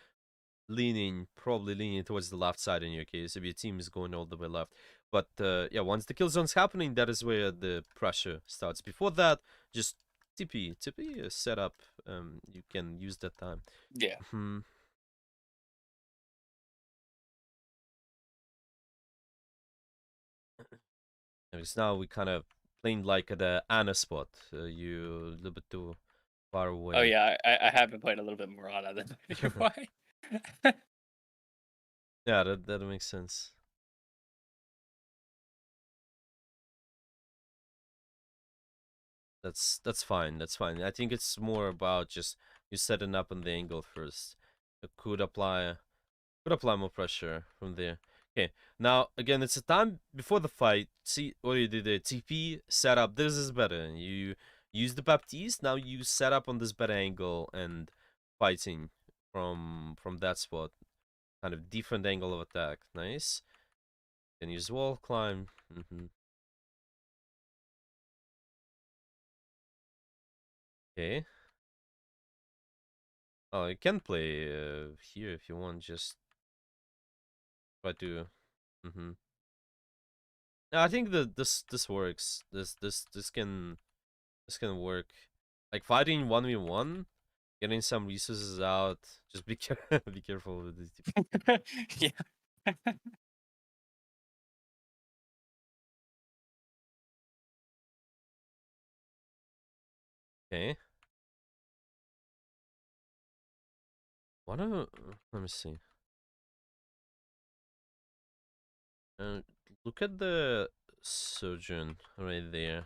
probably leaning towards the left side in your case if your team is going all the way left. But yeah, once the kill zone's happening, that is where the pressure starts. Before that, just TP setup. You can use that time. Yeah. Because now we kind of playing like at the Ana spot. You a little bit too far away. Oh yeah, I have been playing a little bit more Ana than why. Yeah, that makes sense. That's fine. That's fine. I think it's more about just you setting up on the angle first. It could apply more pressure from there. Okay, now again, it's a time before the fight. See what you did there. TP setup. This is better. You use the Baptiste. Now you set up on this better angle and fighting from that spot. Kind of different angle of attack. Nice. Can use wall climb. Okay. Oh, you can play here if you want. Just try to. No, I think that this works. This can work. Like fighting 1v1, getting some resources out. Just be be careful with this. Yeah. Okay. Let me see. Look at the surgeon right there.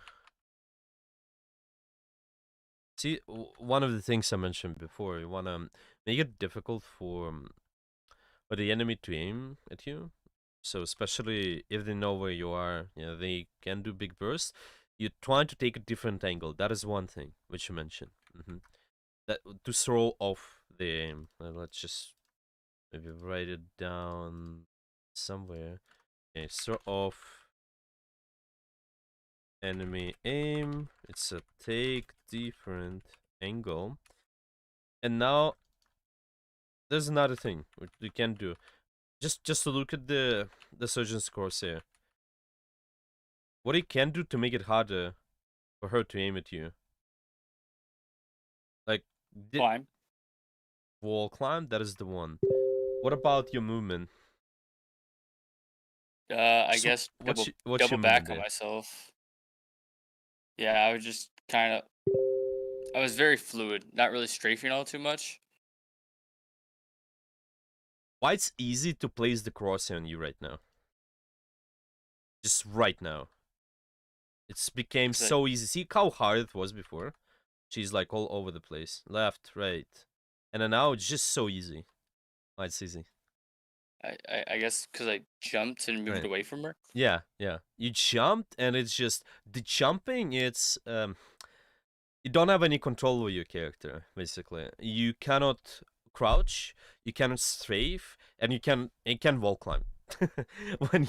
See, one of the things I mentioned before, you wanna make it difficult for the enemy to aim at you. So especially if they know where you are, they can do big bursts. You're trying to take a different angle. That is one thing which you mentioned. That to throw off the aim. Let's just maybe write it down somewhere. Okay, throw off enemy aim. It's a take different angle. And now there's another thing we can do. Just to look at the surgeon's crosshair. What he can do to make it harder for her to aim at you. Like Climb. Wall climb, that is the one. What about your movement? I guess what's double your back movement on there? myself. Yeah, I was just kind of. I was very fluid, not really strafing all too much. Why it's easy to place the crosshair on you right now? Just right now. It's became so easy. See how hard it was before? She's like all over the place. Left, right. And then now it's just so easy. Why it's easy? I guess because I jumped and moved away from her. Yeah. You jumped and it's just the jumping, it's you don't have any control over your character, basically. You cannot crouch, you cannot strafe, and you can wall climb. When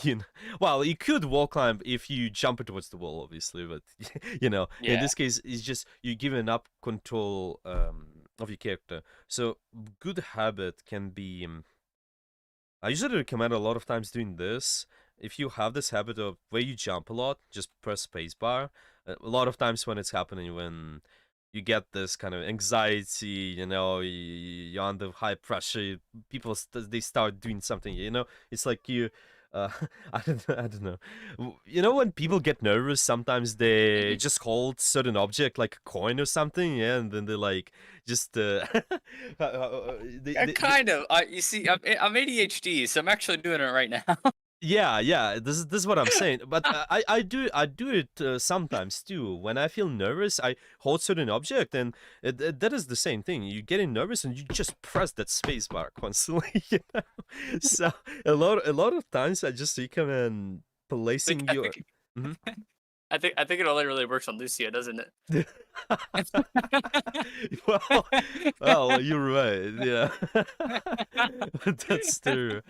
well, you could wall climb if you jump towards the wall, obviously, but in this case, it's just you're giving up control of your character. So good habit can be. I usually recommend a lot of times doing this. If you have this habit of where you jump a lot, just press spacebar. A lot of times when it's happening, when you get this kind of anxiety, you're under high pressure, people they start doing something, it's like you I don't know. When people get nervous, sometimes they just hold certain object like a coin or something, yeah, and then they like just kind of. You see, I'm ADHD, so I'm actually doing it right now. Yeah. This is what I'm saying. But I do it sometimes too. When I feel nervous, I hold certain object, and that is the same thing. You getting nervous, and you just press that space bar constantly. So a lot of times, I just recommend placing your. I think it only really works on Lucio, doesn't it? well, you're right. Yeah, that's true.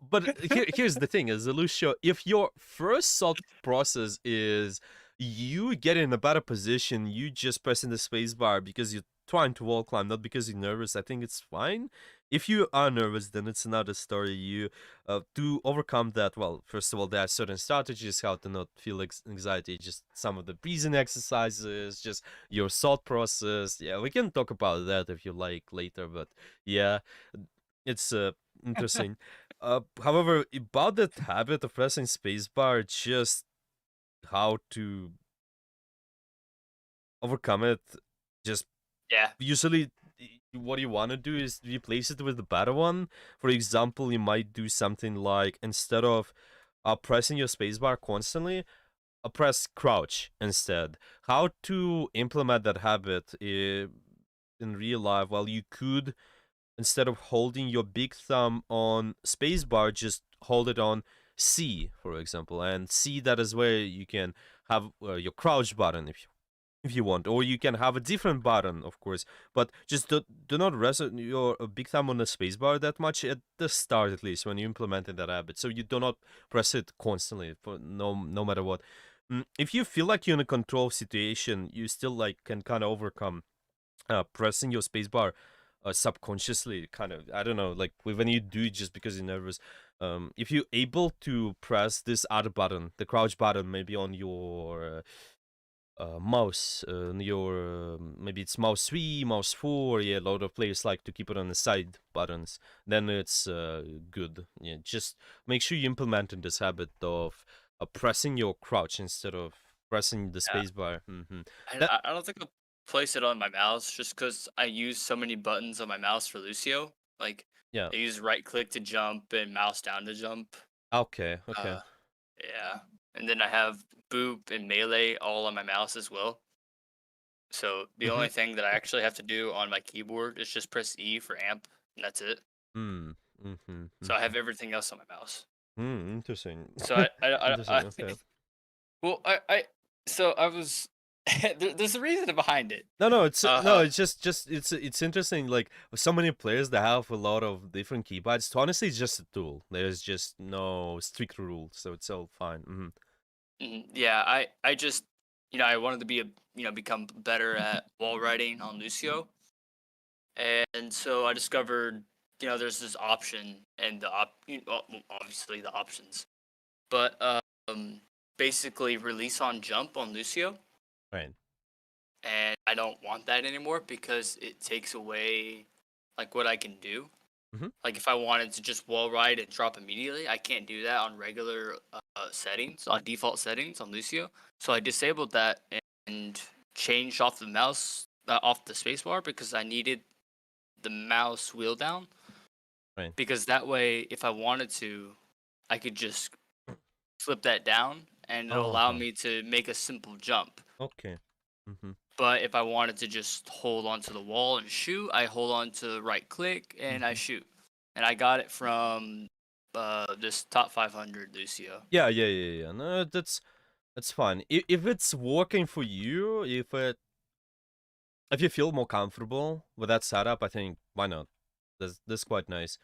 But here's the thing: as a Lucio, if your first thought process is you get in a better position, you just pressing the space bar because you trying to wall climb, not because you're nervous. I think it's fine. If you are nervous, then it's another story. You to overcome that. Well, first of all, there are certain strategies how to not feel anxiety. Just some of the breathing exercises, just your thought process. Yeah, we can talk about that if you like later. But yeah, it's interesting. However, about that habit of pressing spacebar, just how to overcome it, just Yeah. usually what you want to do is replace it with the better one. For example, you might do something like, instead of pressing your spacebar constantly, press crouch instead. How to implement that habit in real life? Well, you could, instead of holding your big thumb on spacebar, just hold it on C, for example, and C, that is where you can have your crouch button if you want, or you can have a different button, of course, but just do not rest your big thumb on the spacebar that much at the start, at least when you implemented that habit, so you do not press it constantly for no matter what. If you feel like you're in a control situation, you still like can kind of overcome pressing your spacebar subconsciously, kind of, I don't know, like when you do it just because you're nervous. If you're able to press this other button, the crouch button, maybe on your mouse, your maybe it's mouse 3, mouse 4. Yeah, a lot of players like to keep it on the side buttons. Then it's good. Yeah, just make sure you implement this habit of pressing your crouch instead of pressing the Yeah. spacebar. I That I don't think I'll place it on my mouse just because I use so many buttons on my mouse for Lucio. Like, yeah. I use right click to jump and mouse down to jump. Okay. Okay. Uh, yeah. And then I have boop and melee all on my mouse as well. So the Mm-hmm. only thing that I actually have to do on my keyboard is just press E for amp, and that's it. Mm. Mm-hmm. So I have everything else on my mouse. Interesting. So Interesting. Okay. well, so I was, there's a reason behind it. No, no, it's no, Uh, it's just it's interesting. Like so many players that have a lot of different keypads. So honestly, it's just a tool. There's just no strict rules, so it's all fine. yeah, I just, I wanted to be become better at wall riding on Lucio, and so I discovered, there's this option, and well, obviously the options, but basically release on jump on Lucio, Right. and I don't want that anymore because it takes away like what I can do. Mm-hmm. Like if I wanted to just wall ride and drop immediately, I can't do that on regular settings, on default settings on Lucio. So I disabled that and changed off the mouse, off the spacebar, because I needed the mouse wheel down. Right. Because that way, if I wanted to, I could just flip that down and it'll Oh. allow me to make a simple jump. Okay. Mm-hmm. But if I wanted to just hold onto the wall and shoot, I hold on to right click and I Mm-hmm. shoot. And I got it from this top 500 Lucio. Yeah. Yeah. Yeah. Yeah. No, that's fine. If it's working for you, if you feel more comfortable with that setup, I think why not? That's quite nice.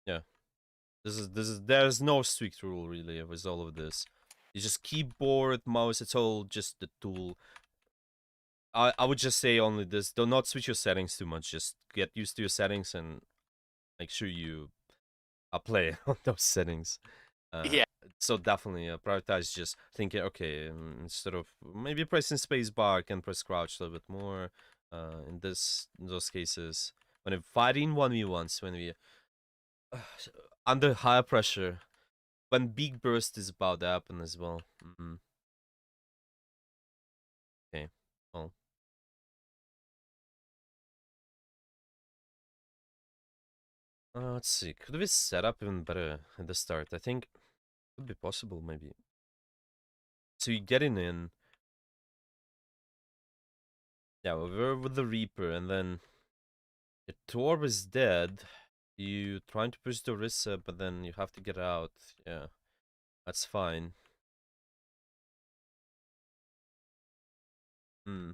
Yeah. This is there's no strict rule really with all of this. It's just keyboard, mouse. It's all just the tool. I would just say only this: do not switch your settings too much. Just get used to your settings and make sure you play on those settings. Uh, Yeah, so definitely prioritize just thinking, okay, instead of maybe pressing spacebar, I can press crouch a little bit more. In those cases, when we're fighting 1v1s, when we uh, under high pressure, when big burst is about to happen as well. Okay, well, let's see. Could we set up even better at the start? I think could be possible, maybe. So you're getting in. Yeah, we're with the Reaper, and then your Torb is dead. You trying to push the Rissa, but then you have to get out. Yeah, that's fine. Hmm.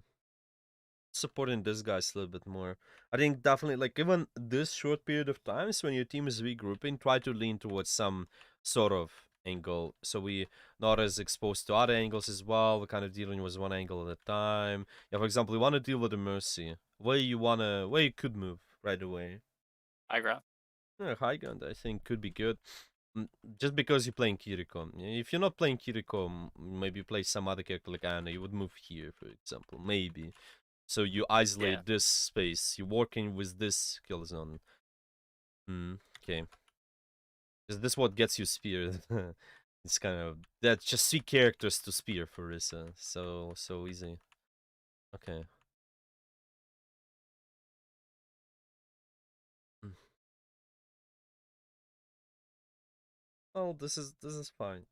Supporting this guys a little bit more. I think definitely, like, even this short period of times when your team is regrouping, try to lean towards some sort of angle, so we not as exposed to other angles as well. We're kind of dealing with one angle at a time. Yeah, for example, you want to deal with the Mercy. Where you could move right away. High ground. Yeah, high ground, I think, could be good. Just because you're playing Kiriko. If you're not playing Kiriko, maybe you play some other character like Anna, you would move here, for example, maybe. So you Yeah. isolate this space. You're working with this kill zone. Okay. Is this what gets you speared? It's kind of that's just 3 characters to spear for Rissa. So easy. Okay. Mm. Well, this is fine.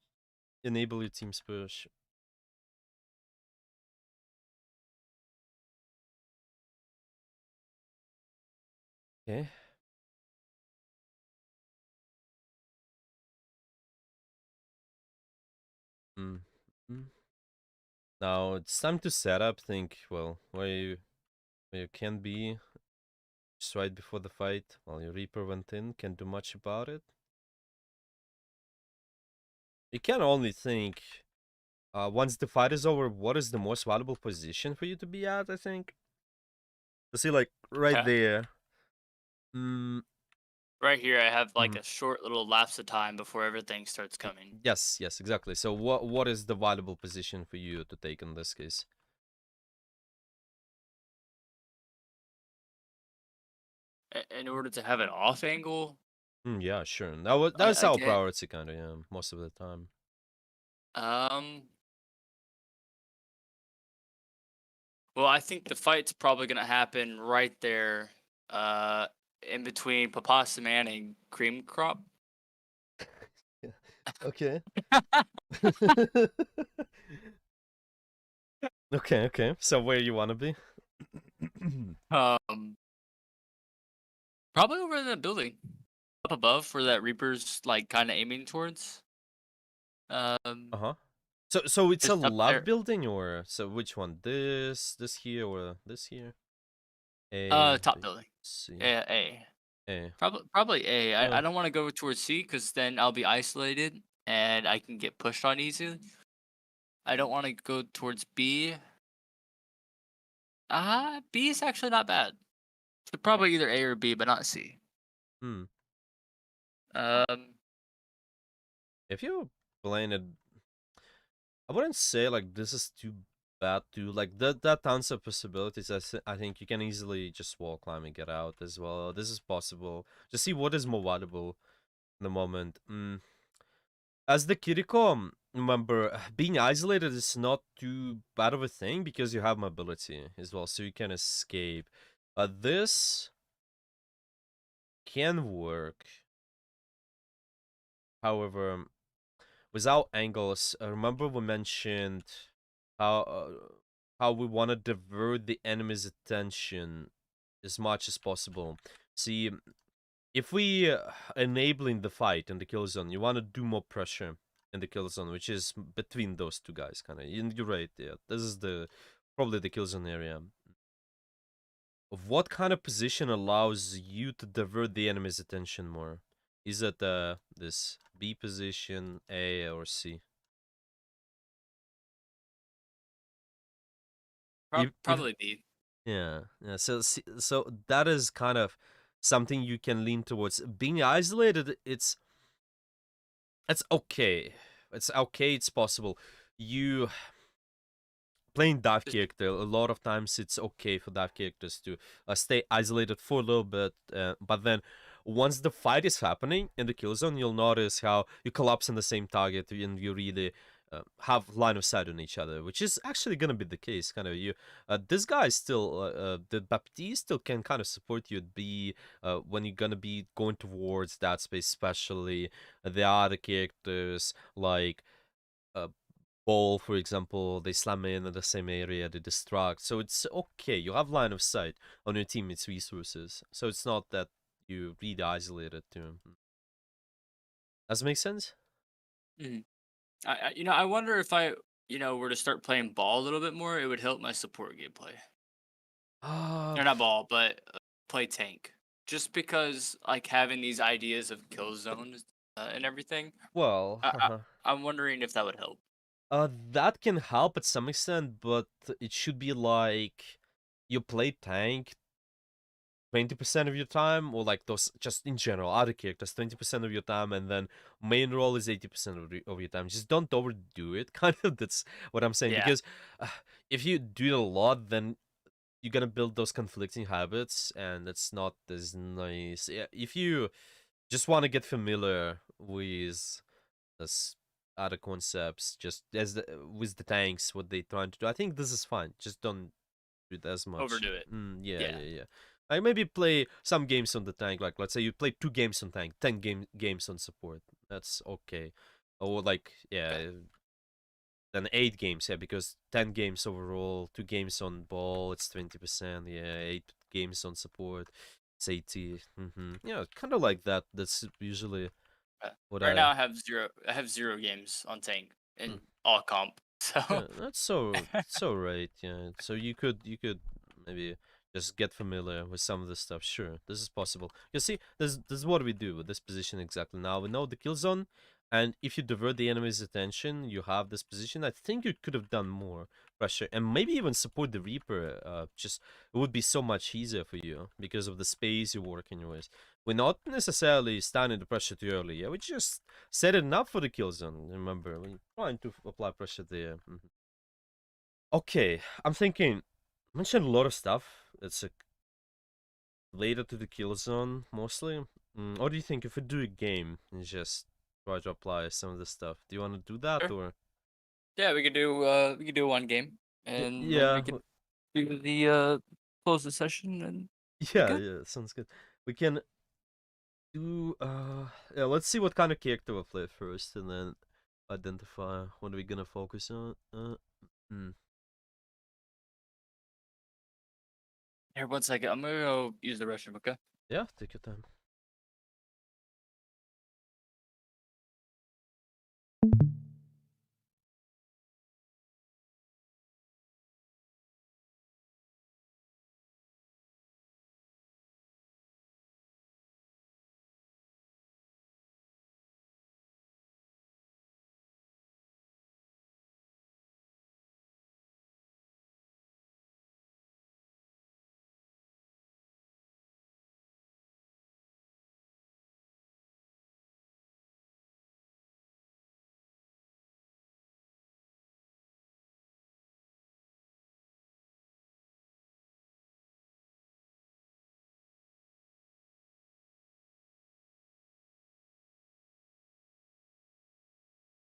Enable your team's push. Okay. Mm. Mm. Now it's time to set up. Think well where you can be just right before the fight. While your Reaper went in, can't do much about it. You can only think. Once the fight is over, what is the most valuable position for you to be at? I think. To see, like right Okay. there. Mm, Right here, I have like mhm. a short little lapse of time before everything starts coming. Yes, exactly. So what is the valuable position for you to take in this case? In order to have an off angle, Yeah, sure. That's I our get. priority, kind of. Yeah, most of the time. Um. Well, I think the fight's probably gonna happen right there, uh, in between Papasa Man and Cream Crop. Yeah. Okay. Okay. So where you wanna be? Um, Probably over in the building, up above, where that Reaper's like kind of aiming towards. Um, Uh-huh. So it's a just up love there. building, or so which one? This here or this here? A, Top B, building. C, Yeah, A. A. Probably A. I Uh, don't want to go towards C because then I'll be isolated and I can get pushed on easily. I don't want to go towards B. B is actually not bad. So probably either A or B, but not C. hmm. Um, If you're playing it, I wouldn't say like this is too bad too. Like that tons of possibilities. I think you can easily just wall climb and get out as well. This is possible. Just see what is more valuable in the moment. As the Kiriko, remember being isolated is not too bad of a thing because you have mobility as well, so you can escape. This can work. However, without angles, remember we mentioned how uh, how we want to divert the enemy's attention as much as possible. See, if we enabling the fight in the kill zone, you want to do more pressure in the kill zone, which is between those two guys, kind of. You're right. Yeah, this is the probably the kill zone area. Of what kind of position allows you to divert the enemy's attention more? Is it this B position, A, or C? If Probably B. yeah. So that is kind of something you can lean towards. Being isolated, it's okay. It's okay. It's possible. You playing dive Just character, a lot of times it's okay for dive characters to stay isolated for a little bit, but then once the fight is happening in the kill zone, you'll notice how you collapse on the same target and you really have line of sight on each other, which is actually gonna be the case. Kind of you, this guy still, the Baptiste still can kind of support you. Be when you're gonna be going towards that space, especially the other characters like. Uh, Ball, for example, they slam in the same area, they distract. So it's okay. You have line of sight on your teammates' resources. So it's not that you really isolated to him. Does it make sense? mhm. I wonder if I were to start playing ball a little bit more, it would help my support gameplay. Uh, Or not ball, but play tank. Just because like having these ideas of kill zones and everything. Well, I'm wondering if that would help. that can help at some extent, but it should be like you play tank 20% of your time, or like those just in general, other characters 20% of your time, and then main role is 80% of your time. Just don't overdo it, kind of. That's what I'm saying. Yeah. Because uh, if you do it a lot, then you're gonna build those conflicting habits, and it's not as nice. Yeah, if you just want to get familiar with this other concepts, just with the tanks, what they trying to do, I think this is fine. Just don't do it as much. Overdo it. Yeah, Yeah. yeah, yeah. Like maybe play some games on the tank. Like let's say you play 2 games on tank, 10 games on support. That's okay. Or like Okay. yeah, then 8 games. Yeah, because 10 games overall, 2 games on ball, it's 20%. Yeah, 8 games on support, it's 80. Yeah, kind of like that. That's usually what Right I. now, I have 0 games on tank hmm. in all comp. So Yeah, that's so right. Yeah, so you could maybe just get familiar with some of this stuff. Sure, this is possible. You see, this is what we do with this position exactly. Now we know the kill zone, and if you divert the enemy's attention, you have this position. I think you could have done more pressure and maybe even support the Reaper. Just it would be so much easier for you because of the space you're working with. We're not necessarily starting the pressure too early. Yeah, we just set it up for the kill zone. Remember, we're trying to apply pressure there. Okay, I'm thinking. Mentioned a lot of stuff. It's related to the kill zone mostly. What do you think if we do a game and just try to apply some of the stuff? Do you want to do that sure. or? Yeah, we could do one game, and then Yeah, we could do the close the session and be yeah, good. yeah. Sounds good. We can do. Yeah. Let's see what kind of character we'll play first, and then identify what are we gonna focus on. Hmm. Here, 1 second. I'm gonna go use the restroom. Okay. Yeah, take your time.